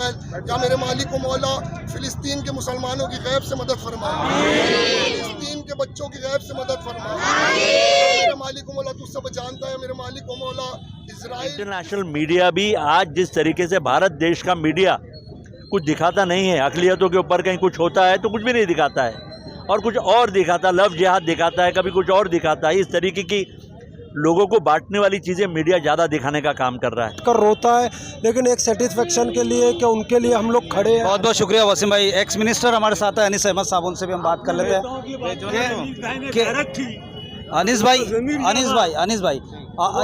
या मेरे मालिक व मौला फिलिस्तीन के मुसलमानों की गैब से मदद फरमा, फिलिस्तीन के बच्चों की गैब से मदद फरमा। मेरे मालिक व मौला तू सब जानता है। मेरे मालिक व मौला इजराइल इंटरनेशनल मीडिया भी आज जिस तरीके से भारत देश का मीडिया कुछ दिखाता नहीं है, अक़लियतों के ऊपर कहीं कुछ होता है तो कुछ भी नहीं दिखाता है और कुछ और दिखाता, लव जिहाद दिखाता है, कभी कुछ और दिखाता है। इस तरीके की लोगों को बांटने वाली चीज़ें मीडिया ज़्यादा दिखाने का काम कर रहा है। कर रोता है, लेकिन एक सेटिस्फेक्शन के लिए कि उनके लिए हम लोग खड़े हैं। बहुत बहुत शुक्रिया वसीम भाई। एक्स मिनिस्टर हमारे साथ है अनीस अहमद साहब, उनसे भी हम बात कर लेते हैं। अनीस भाई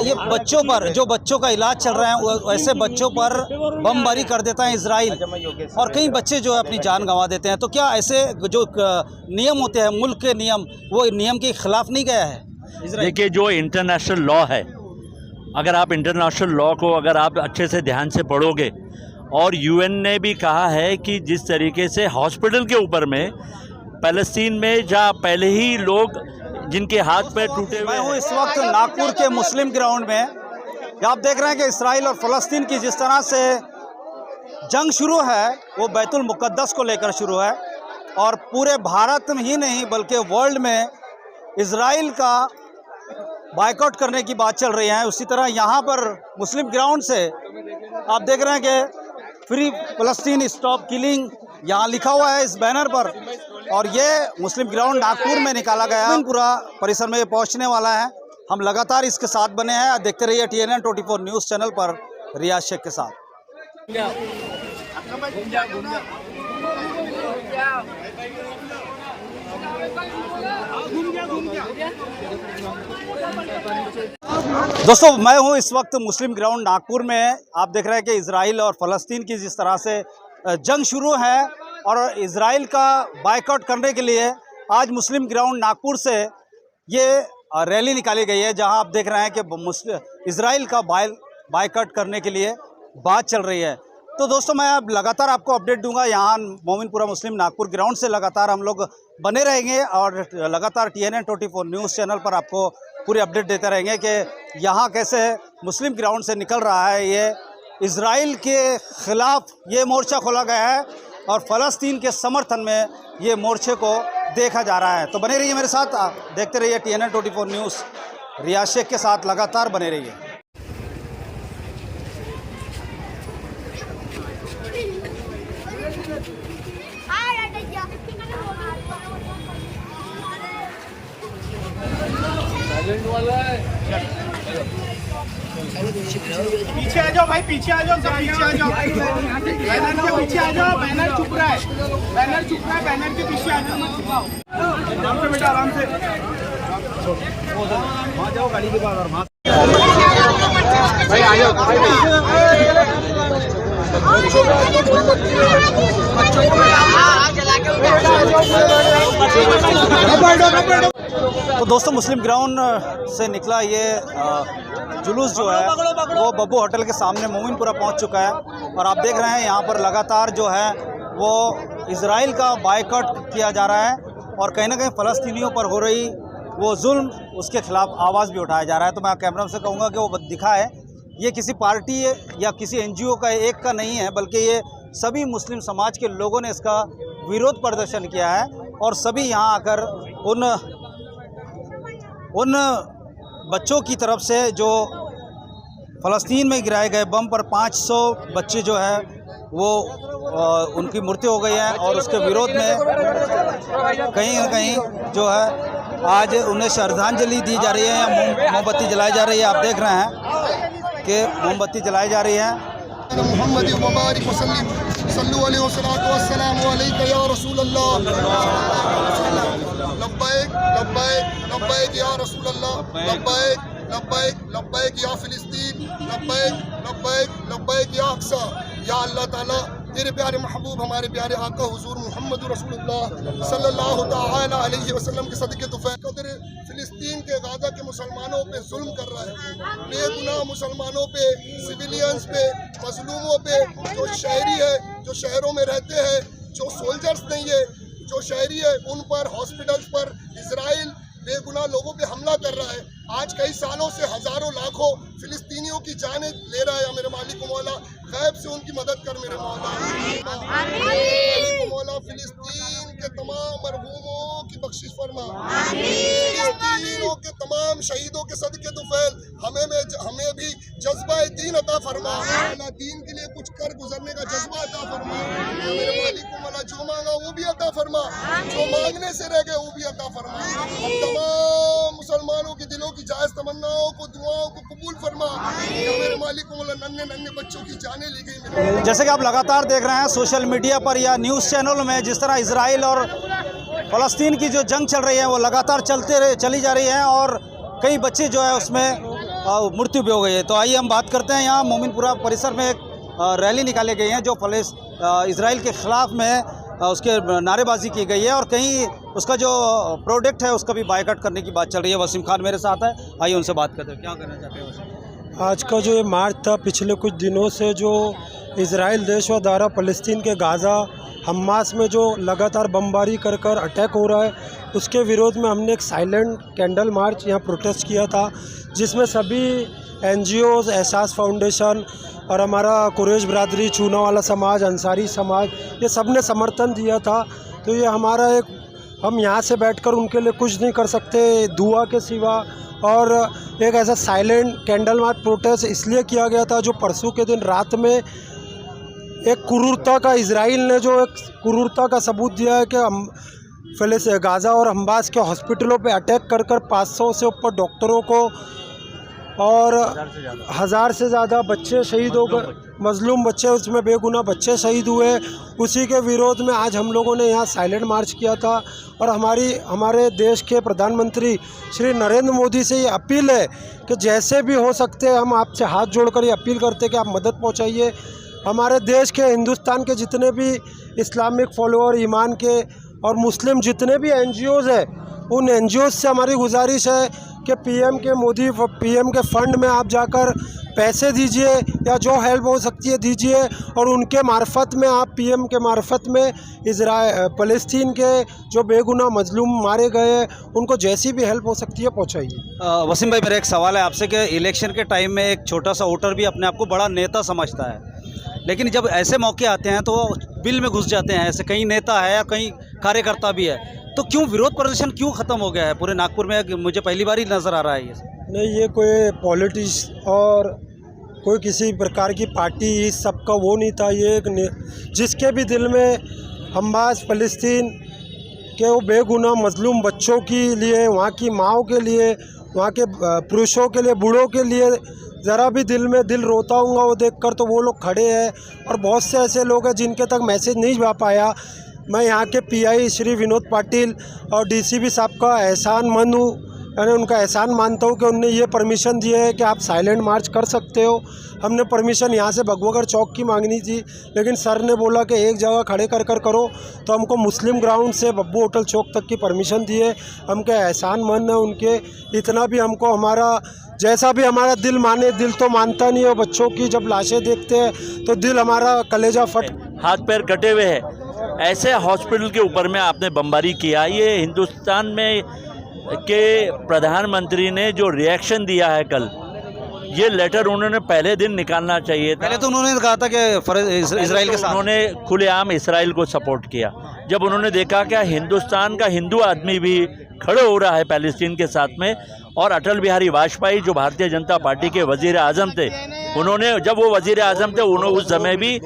ये बच्चों पर जो बच्चों का इलाज चल रहा है वैसे बच्चों पर बमबारी कर देता है इजराइल और कई बच्चे जो है अपनी जान गंवा देते हैं। तो क्या ऐसे जो नियम होते हैं मुल्क के नियम, वो नियम के खिलाफ नहीं गया है? देखिए, जो इंटरनेशनल लॉ है, अगर आप इंटरनेशनल लॉ को अगर आप अच्छे से ध्यान से पढ़ोगे, और यूएन ने भी कहा है कि जिस तरीके से हॉस्पिटल के ऊपर में फ़लस्तीन में जहाँ पहले ही लोग जिनके हाथ पैर टूटे हुए। मैं हूँ इस वक्त नागपुर के मुस्लिम ग्राउंड में। आप देख रहे हैं कि इसराइल और फ़लस्तीन की जिस तरह से जंग शुरू है वो बैतुल मुक़द्दस को लेकर शुरू है और पूरे भारत में ही नहीं बल्कि वर्ल्ड में इसराइल का बायकॉट करने की बात चल रही है। उसी तरह यहाँ पर मुस्लिम ग्राउंड से आप देख रहे हैं कि फ्री फ़लस्तीन स्टॉप किलिंग यहाँ लिखा हुआ है इस बैनर पर, और ये मुस्लिम ग्राउंड नागपुर में निकाला गया है। पूरा परिसर में ये पहुँचने वाला है। हम लगातार इसके साथ बने हैं। देखते रहिए TNN 24 न्यूज़ चैनल पर रियाज शेख के साथ। दोस्तों, मैं हूं इस वक्त मुस्लिम ग्राउंड नागपुर में। आप देख रहे हैं कि इसराइल और फ़लस्तीन की जिस तरह से जंग शुरू है और इसराइल का बायकॉट करने के लिए आज मुस्लिम ग्राउंड नागपुर से ये रैली निकाली गई है, जहां आप देख रहे हैं कि इसराइल का बायकॉट करने के लिए बात चल रही है। तो दोस्तों, मैं अब लगातार आपको अपडेट दूंगा। यहाँ मोमिनपुरा मुस्लिम नागपुर ग्राउंड से लगातार हम लोग बने रहेंगे और लगातार TNN 24 न्यूज़ चैनल पर आपको पूरी अपडेट देते रहेंगे कि यहाँ कैसे मुस्लिम ग्राउंड से निकल रहा है ये इजराइल के ख़िलाफ़ ये मोर्चा खोला गया है और फ़लस्तीन के समर्थन में ये मोर्चे को देखा जा रहा है। तो बने रहिए मेरे साथ, देखते रहिए TNN 24 न्यूज़। रियाज शेख के साथ लगातार बने रहिए। पीछे आ जाओ भाई, पीछे आ जाओ, सब पीछे आ जाओ। बैनर के पीछे आ जाओ, बैनर चुप रहा है, बैनर चुप रहा है, बैनर के पीछे आ जाओ, मत छुपाओ। आराम से बेटा, आराम से वहाँ जाओ गाड़ी के पास और वहाँ भाई आ जाओ तो दोस्तों, मुस्लिम ग्राउंड से निकला ये जुलूस जो है वो बब्बू होटल के सामने मोमिनपुरा पहुंच चुका है और आप देख रहे हैं यहाँ पर लगातार जो है वो इजराइल का बायकॉट किया जा रहा है और कहीं ना कहीं फ़लस्तीनियों पर हो रही वो जुल्म, उसके खिलाफ आवाज़ भी उठाया जा रहा है। तो मैं कैमरा से कहूँगा कि वो दिखाए, ये किसी पार्टी या किसी NGO का एक का नहीं है, बल्कि ये सभी मुस्लिम समाज के लोगों ने इसका विरोध प्रदर्शन किया है और सभी यहाँ आकर उन बच्चों की तरफ से जो फ़लस्तीन में गिराए गए बम पर 500 बच्चे जो है वो उनकी मृत्यु हो गई है और उसके विरोध में कहीं ना कहीं जो है आज उन्हें श्रद्धांजलि दी जा रही है या मोमबत्ती जलाई जा रही है। आप देख रहे हैं कि मोमबत्ती जलाई जा रही है। मोहम्मद मुबारक वसल्लम सल्लल्लाहु अलैहि वसल्लम अलैका या रसूल अल्लाह, लब्बैक लब्बैक लब्बैक या रसूल अल्लाह, लब्बैक लब्बैक लब्बैक या फिलिस्तीन, लब्बैक लब्बैक लब्बैक या अक्सा। या अल्लाह ताला तेरे प्यारे महबूब हमारे प्यारे आका हुजूर मोहम्मद रसूलुल्लाह सल्लल्लाहु तआला अलैहि वसल्लम के सदक़े तुफ़ैक़दर फिलिस्तीन के गाज़ा के मुसलमानों पे जुल्म कर रहा है, बेगुनाह मुसलमानों पे, सिविलियंस पे, मजलूमों पे, जो शहरी है, जो शहरों में रहते हैं, जो सोल्जर्स नहीं है, जो शहरी है, उन पर, हॉस्पिटल्स पर इजराइल बेगुनाह लोगों पे हमला कर रहा है। आज कई सालों से हजारों लाखों फिलिस्तीनियों की जानें ले रहा है मेरे मालिक मौला। गैब से उनकी मदद कर मेरे मौला। मालिक मौला फिलिस्तीन के तमाम मरहूमों की बख्शिश फरमा। फिलिस्तीनियों के तमाम शहीदों के सदके तुफैल हमें भी जज्बा दीन अता फरमा। दीन के लिए कुछ कर गुजरने का जज्बा अता फरमा मेरे मालिक मौला। जो मांगा वो भी अता फरमा, जो मांगने से रह गए वो भी अता फरमा। हम तमाम मुसलमानों के दिलों की जायज तमन्नाओं को, दुआओं को कबूल फरमा मेरे मालिक मौला। नन्हे नन्हे बच्चों की जाने ली गई मेरे। जैसे कि आप लगातार देख रहे हैं सोशल मीडिया पर या न्यूज़ चैनल में जिस तरह इजराइल और फ़लस्तीन की जो जंग चल रही है वो लगातार चली जा रही है और कई बच्चे जो है उसमें मृत्यु भी हो गई है। तो आइए हम बात करते हैं। यहाँ मोमिनपुरा परिसर में एक रैली निकाली गई है जो इजराइल के ख़िलाफ़ में उसके नारेबाजी की गई है और कहीं उसका जो प्रोडक्ट है उसका भी बायकॉट करने की बात चल रही है। वसीम खान मेरे साथ है, आइए उनसे बात करते हैं। क्या करना चाहते हैं वसीम? आज का जो ये मार्च था, पिछले कुछ दिनों से जो इजराइल देश व दारा फ़लस्तीन के गाज़ा हमास में जो लगातार बमबारी कर अटैक हो रहा है, उसके विरोध में हमने एक साइलेंट कैंडल मार्च यहाँ प्रोटेस्ट किया था, जिसमें सभी NGOs, एहसास फाउंडेशन और हमारा कुरैश बरादरी, चूनावाला समाज, अंसारी समाज, ये सब ने समर्थन दिया था। तो ये हमारा एक, हम यहाँ से बैठकर उनके लिए कुछ नहीं कर सकते दुआ के सिवा। और एक ऐसा साइलेंट कैंडल मार्च प्रोटेस्ट इसलिए किया गया था जो परसों के दिन रात में एक क्रूरता का, इजराइल ने जो एक क्रूरता का सबूत दिया है कि हम गाज़ा और हमास के हॉस्पिटलों पे अटैक कर 500 से ऊपर डॉक्टरों को और 1000 से ज़्यादा बच्चे शहीद हो गए, मजलूम बच्चे, उसमें बेगुनाह बच्चे शहीद हुए। उसी के विरोध में आज हम लोगों ने यहाँ साइलेंट मार्च किया था और हमारे देश के प्रधानमंत्री श्री नरेंद्र मोदी से ये अपील है कि जैसे भी हो सकते हैं हम आपसे हाथ जोड़कर ये अपील करते हैं कि आप मदद पहुँचाइए। हमारे देश के, हिंदुस्तान के जितने भी इस्लामिक फॉलोअर, ईमान के और मुस्लिम जितने भी NGOs हैं, उन NGOs से हमारी गुजारिश है कि PM के फंड में आप जाकर पैसे दीजिए या जो हेल्प हो सकती है दीजिए और उनके मार्फत में आप PM के मार्फत में फ़लस्तीन के जो बेगुनाह मजलूम मारे गए हैं उनको जैसी भी हेल्प हो सकती है पहुंचाइए। वसीम भाई, मेरा एक सवाल है आपसे कि इलेक्शन के टाइम में एक छोटा सा वोटर भी अपने आप को बड़ा नेता समझता है, लेकिन जब ऐसे मौके आते हैं तो बिल में घुस जाते हैं। ऐसे कई नेता है या कई कार्यकर्ता भी है, तो क्यों विरोध प्रदर्शन क्यों ख़त्म हो गया है पूरे नागपुर में? मुझे पहली बार ही नज़र आ रहा है ये। नहीं, ये कोई पॉलिटिक्स और कोई किसी प्रकार की पार्टी इस सब का वो नहीं था। ये एक जिसके भी दिल में हमास, फ़लस्तीन के वो बेगुनाह मजलूम बच्चों के लिए, वहाँ की माँओं के लिए, वहाँ के पुरुषों के लिए, बूढ़ों के लिए ज़रा भी दिल रोता हूँगा वो देखकर, तो वो लोग खड़े हैं। और बहुत से ऐसे लोग हैं जिनके तक मैसेज नहीं जा पाया। मैं यहाँ के PI श्री विनोद पाटिल और DCP साहब का एहसानमंद हूँ, यानी उनका एहसान मानता हूँ कि उनने ये परमिशन दिए है कि आप साइलेंट मार्च कर सकते हो। हमने परमिशन यहाँ से भगवागढ़ चौक की मांगनी थी, लेकिन सर ने बोला कि एक जगह खड़े कर करो, तो हमको मुस्लिम ग्राउंड से बब्बू होटल चौक तक की परमिशन दी है। हमके एहसानमंद है उनके। इतना भी हमको, हमारा जैसा भी हमारा दिल माने, दिल तो मानता नहीं है। बच्चों की जब लाशें देखते हैं तो दिल हमारा कलेजा हाथ पैर कटे हुए हैं। ऐसे हॉस्पिटल के ऊपर में आपने बमबारी किया। ये हिंदुस्तान में के प्रधानमंत्री ने जो रिएक्शन दिया है कल, ये लेटर उन्होंने पहले दिन निकालना चाहिए था। पहले तो उन्होंने कहा था कि इजराइल के साथ, उन्होंने खुलेआम इसराइल को सपोर्ट किया। जब उन्होंने देखा कि हिंदुस्तान का हिंदू आदमी भी खड़े हो रहा है पैलेस्टीन के साथ में, और अटल बिहारी वाजपेयी जो भारतीय जनता पार्टी के वजीर आजम थे, उन्होंने, जब वो वजीर आजम थे, उन्होंने उस समय भी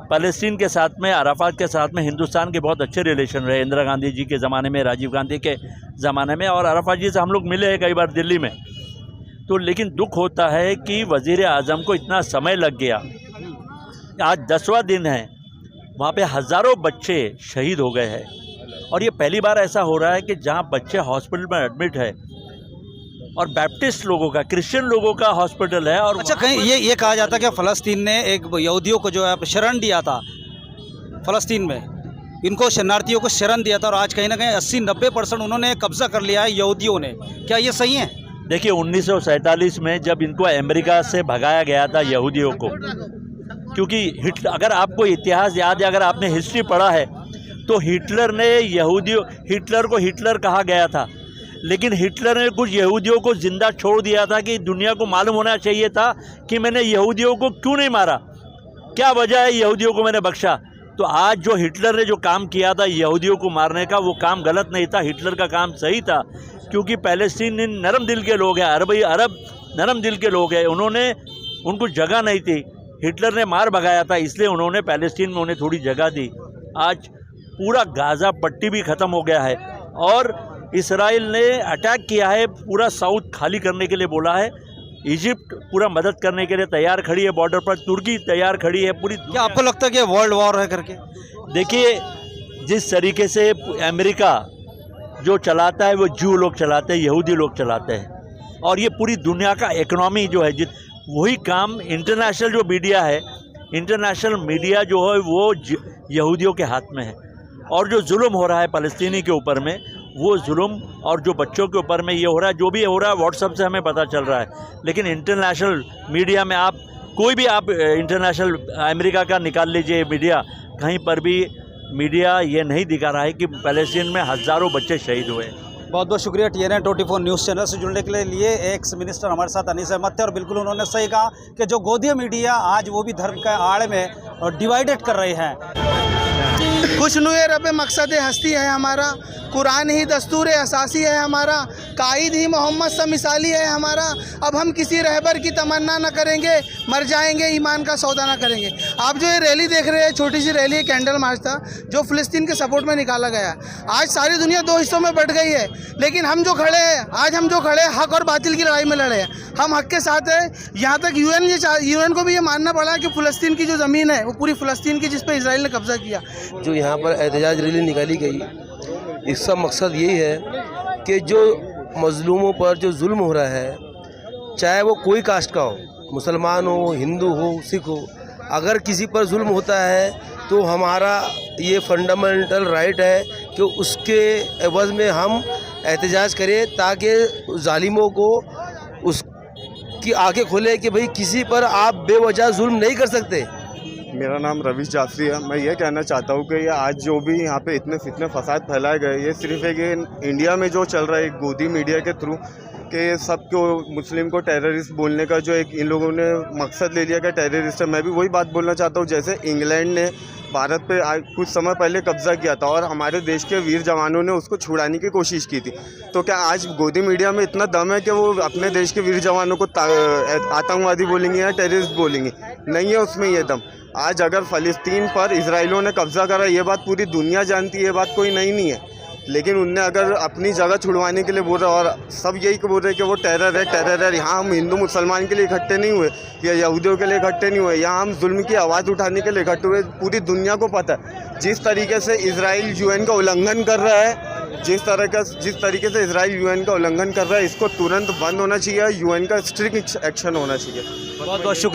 पैलेस्टीन के साथ में, अराफात के साथ में हिंदुस्तान के बहुत अच्छे रिलेशन रहे। इंदिरा गांधी जी के ज़माने में, राजीव गांधी के ज़माने में, और अराफात जी से हम लोग मिले हैं कई बार दिल्ली में। तो लेकिन दुख होता है कि वज़ीर आज़म को इतना समय लग गया। आज 10वां दिन है, वहाँ पे हज़ारों बच्चे शहीद हो गए हैं, और ये पहली बार ऐसा हो रहा है कि जहाँ बच्चे हॉस्पिटल में एडमिट है, और बैप्टिस्ट लोगों का, क्रिश्चियन लोगों का हॉस्पिटल है। और अच्छा, कहीं ये कहा जाता है कि फ़लस्तीन ने एक यहूदियों को जो है शरण दिया था फ़लस्तीन में, इनको शरणार्थियों को शरण दिया था, और आज कहीं ना कहीं 80-90% उन्होंने कब्जा कर लिया है यहूदियों ने। क्या ये सही है? देखिए, 1947 में जब इनको अमेरिका से भगाया गया था यहूदियों को, क्योंकि अगर आपको इतिहास याद है, अगर आपने हिस्ट्री पढ़ा है, तो हिटलर को हिटलर कहा गया था। लेकिन हिटलर ने कुछ यहूदियों को ज़िंदा छोड़ दिया था कि दुनिया को मालूम होना चाहिए था कि मैंने यहूदियों को क्यों नहीं मारा, क्या वजह है यहूदियों को मैंने बख्शा। तो आज जो हिटलर ने जो काम किया था यहूदियों को मारने का, वो काम गलत नहीं था, हिटलर का काम सही था, क्योंकि पैलेस्टीनी नरम दिल के लोग हैं, अरब नरम दिल के लोग हैं, उनको जगह नहीं थी, हिटलर ने मार भगाया था, इसलिए उन्होंने पैलेस्टीन में उन्हें थोड़ी जगह दी। आज पूरा गाज़ा पट्टी भी ख़त्म हो गया है और इसराइल ने अटैक किया है, पूरा साउथ खाली करने के लिए बोला है। इजिप्ट पूरा मदद करने के लिए तैयार खड़ी है बॉर्डर पर, तुर्की तैयार खड़ी है पूरी। क्या आपको लगता है कि वर्ल्ड वॉर है करके? देखिए, जिस तरीके से अमेरिका जो चलाता है वो जू लोग चलाते हैं, यहूदी लोग चलाते हैं, और ये पूरी दुनिया का इकोनॉमी जो है वही काम इंटरनेशनल जो मीडिया है, इंटरनेशनल मीडिया जो है वो यहूदियों के हाथ में है। और जो जुल्म हो रहा है फ़लस्तीनी के ऊपर में, वो जुल्म और जो बच्चों के ऊपर में ये हो रहा है, जो भी हो रहा है व्हाट्सएप से हमें पता चल रहा है, लेकिन इंटरनेशनल मीडिया में आप कोई भी आप इंटरनेशनल अमेरिका का निकाल लीजिए मीडिया, कहीं पर भी मीडिया ये नहीं दिखा रहा है कि फ़लस्तीन में हज़ारों बच्चे शहीद हुए। बहुत बहुत शुक्रिया TNN 24 न्यूज़ चैनल से जुड़ने के लिए। एक्स मिनिस्टर हमारे साथ अनीस अहमद थे और बिल्कुल उन्होंने सही कहा कि जो गोदी मीडिया आज वो भी धर्म के आड़ में डिवाइडेड कर रही है। खुशनुए रब मकसद हस्ती है हमारा, कुरान ही दस्तूर असासी है हमारा, कायद ही मोहम्मद सा मिसाली है हमारा। अब हम किसी रहबर की तमन्ना न करेंगे, मर जाएंगे ईमान का सौदा न करेंगे। आप जो ये रैली देख रहे हैं, छोटी सी रैली, कैंडल मार्च था जो फ़लस्तीन के सपोर्ट में निकाला गया। आज सारी दुनिया दो हिस्सों में बट गई है, लेकिन हम जो खड़े हैं, आज हम जो खड़े हैं हक और बातिल की लड़ाई में लड़े हैं, हम हक के साथ हैं। यहाँ तक यूएन को भी ये मानना पड़ा कि फ़लस्तीन की जो ज़मीन है वो पूरी फ़लस्तीन की, जिस पर इसराइल ने कब्ज़ा किया। जो यहाँ पर एहतजाज रैली निकाली गई, इसका मकसद यही है कि जो मज़लूमों पर जो जुल्म हो रहा है, चाहे वो कोई कास्ट का हो, मुसलमान हो, हिंदू हो, सिख हो, अगर किसी पर जुल्म होता है तो हमारा ये फंडामेंटल राइट है कि उसके एवज़ में हम एहतजाज करें, ताकि जालिमों को उसकी आंखें खोले कि भाई किसी पर आप बेवजह जुल्म नहीं कर सकते। मेरा नाम रवीश जाफरी है। मैं ये कहना चाहता हूँ कि ये आज जो भी यहाँ पे इतने फितने फसाद फैलाए गए, ये सिर्फ एक इंडिया में जो चल रहा है गोदी मीडिया के थ्रू कि सबको मुस्लिम को टेररिस्ट बोलने का जो एक इन लोगों ने मकसद ले लिया कि टेररिस्ट है। मैं भी वही बात बोलना चाहता हूँ, जैसे इंग्लैंड ने भारत पे कुछ समय पहले कब्ज़ा किया था और हमारे देश के वीर जवानों ने उसको छुड़ाने की कोशिश की थी, तो क्या आज गोदी मीडिया में इतना दम है कि वो अपने देश के वीर जवानों को आतंकवादी बोलेंगे या टेररिस्ट बोलेंगे? नहीं है उसमें ये दम। आज अगर फ़लस्तीन पर इजराइलियों ने कब्ज़ा करा, ये बात पूरी दुनिया जानती है, ये बात कोई नई नहीं है, लेकिन उनने अगर अपनी जगह छुड़वाने के लिए बोल रहा, और सब यही बोल रहे कि वो टेरर है, टेरर है। यहाँ हम हिंदू मुसलमान के लिए इकट्ठे नहीं हुए या यहूदियों के लिए इकट्ठे नहीं हुए, यहाँ हम जुल्म की आवाज़ उठाने के लिए इकट्ठे हुए। पूरी दुनिया को पता है जिस तरीके से इसराइल UN का उल्लंघन कर रहा है, जिस तरीके से इसराइल UN का उल्लंघन कर रहा है, इसको तुरंत बंद होना चाहिए, UN का स्ट्रिक्ट एक्शन होना चाहिए। बहुत बहुत शुक्रिया।